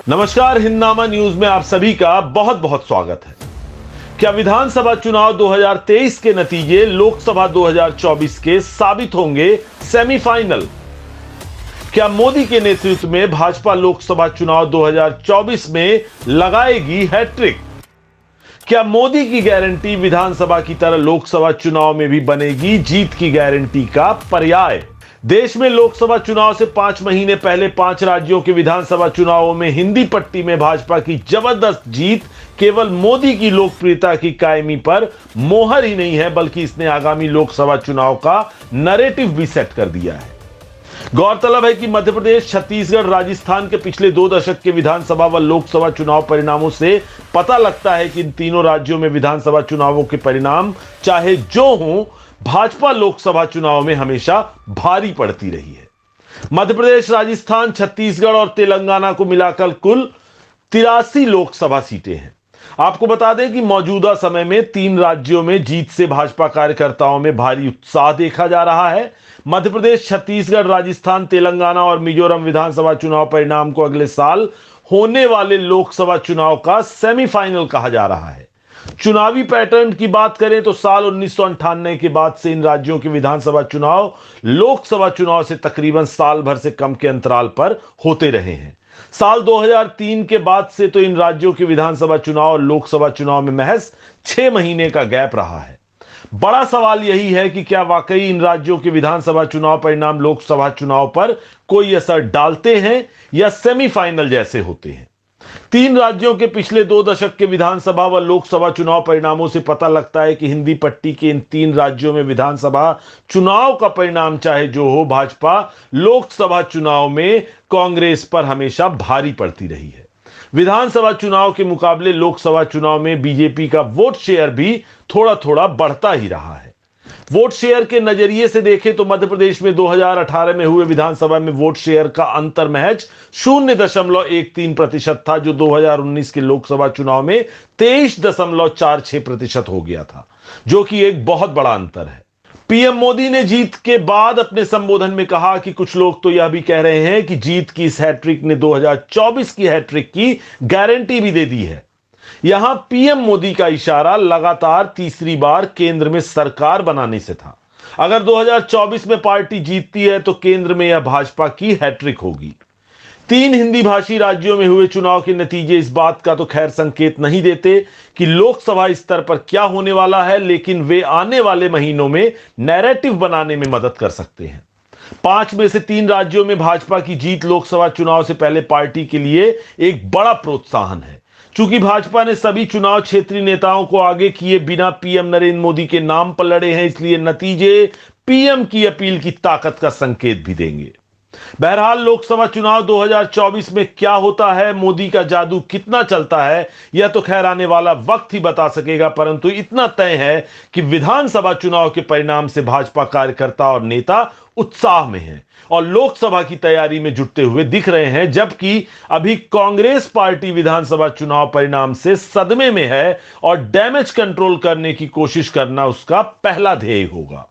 नमस्कार, हिंदनामा न्यूज में आप सभी का बहुत बहुत स्वागत है। क्या विधानसभा चुनाव 2023 के नतीजे लोकसभा 2024 के साबित होंगे सेमीफाइनल? क्या मोदी के नेतृत्व में भाजपा लोकसभा चुनाव 2024 में लगाएगी हैट्रिक? क्या मोदी की गारंटी विधानसभा की तरह लोकसभा चुनाव में भी बनेगी जीत की गारंटी का पर्याय? देश में लोकसभा चुनाव से 5 महीने पहले 5 राज्यों के विधानसभा चुनावों में हिंदी पट्टी में भाजपा की जबरदस्त जीत केवल मोदी की लोकप्रियता की कायमी पर मोहर ही नहीं है, बल्कि इसने आगामी लोकसभा चुनाव का नैरेटिव भी सेट कर दिया है। गौरतलब है कि मध्य प्रदेश, छत्तीसगढ़, राजस्थान के पिछले 2 दशक के विधानसभा व लोकसभा चुनाव परिणामों से पता लगता है कि इन तीनों राज्यों में विधानसभा चुनावों के परिणाम चाहे जो हों, भाजपा लोकसभा चुनाव में हमेशा भारी पड़ती रही है। मध्य प्रदेश, राजस्थान, छत्तीसगढ़ और तेलंगाना को मिलाकर कुल 83 लोकसभा सीटें हैं। आपको बता दें कि मौजूदा समय में 3 राज्यों में जीत से भाजपा कार्यकर्ताओं में भारी उत्साह देखा जा रहा है। मध्य प्रदेश, छत्तीसगढ़, राजस्थान, तेलंगाना और मिजोरम विधानसभा चुनाव परिणाम को अगले साल होने वाले लोकसभा चुनाव का सेमीफाइनल कहा जा रहा है। चुनावी पैटर्न की बात करें तो साल 1998 के बाद से इन राज्यों के विधानसभा चुनाव लोकसभा चुनाव से तकरीबन साल भर से कम के अंतराल पर होते रहे हैं। साल 2003 के बाद से तो इन राज्यों के विधानसभा चुनाव और लोकसभा चुनाव में महज 6 महीने का गैप रहा है। बड़ा सवाल यही है कि क्या वाकई इन राज्यों के विधानसभा चुनाव परिणाम लोकसभा चुनाव पर कोई असर डालते हैं या सेमीफाइनल जैसे होते हैं? 3 राज्यों के पिछले 2 दशक के विधानसभा व लोकसभा चुनाव परिणामों से पता लगता है कि हिंदी पट्टी के इन 3 राज्यों में विधानसभा चुनाव का परिणाम चाहे जो हो, भाजपा लोकसभा चुनाव में कांग्रेस पर हमेशा भारी पड़ती रही है। विधानसभा चुनाव के मुकाबले लोकसभा चुनाव में बीजेपी का वोट शेयर भी थोड़ा थोड़ा बढ़ता ही रहा है। वोट शेयर के नजरिए से देखें तो मध्य प्रदेश में 2018 में हुए विधानसभा में वोट शेयर का अंतर महज 0.13% था, जो 2019 के लोकसभा चुनाव में 23.46% हो गया था, जो कि एक बहुत बड़ा अंतर है। पीएम मोदी ने जीत के बाद अपने संबोधन में कहा कि कुछ लोग तो यह भी कह रहे हैं कि जीत की इस हैट्रिक ने 2024 की हैट्रिक की गारंटी भी दे दी है। यहां पीएम मोदी का इशारा लगातार तीसरी बार केंद्र में सरकार बनाने से था। अगर 2024 में पार्टी जीतती है तो केंद्र में यह भाजपा की हैट्रिक होगी। 3 हिंदी भाषी राज्यों में हुए चुनाव के नतीजे इस बात का तो खैर संकेत नहीं देते कि लोकसभा स्तर पर क्या होने वाला है, लेकिन वे आने वाले महीनों में नैरेटिव बनाने में मदद कर सकते हैं। 5 में से 3 राज्यों में भाजपा की जीत लोकसभा चुनाव से पहले पार्टी के लिए एक बड़ा प्रोत्साहन है। चूंकि भाजपा ने सभी चुनाव क्षेत्रीय नेताओं को आगे किए बिना पीएम नरेंद्र मोदी के नाम पर लड़े हैं, इसलिए नतीजे पीएम की अपील की ताकत का संकेत भी देंगे। बहरहाल लोकसभा चुनाव 2024 में क्या होता है, मोदी का जादू कितना चलता है, यह तो खैर आने वाला वक्त ही बता सकेगा, परंतु इतना तय है कि विधानसभा चुनाव के परिणाम से भाजपा कार्यकर्ता और नेता उत्साह में हैं और लोकसभा की तैयारी में जुटते हुए दिख रहे हैं, जबकि अभी कांग्रेस पार्टी विधानसभा चुनाव परिणाम से सदमे में है और डैमेज कंट्रोल करने की कोशिश करना उसका पहला ध्येय होगा।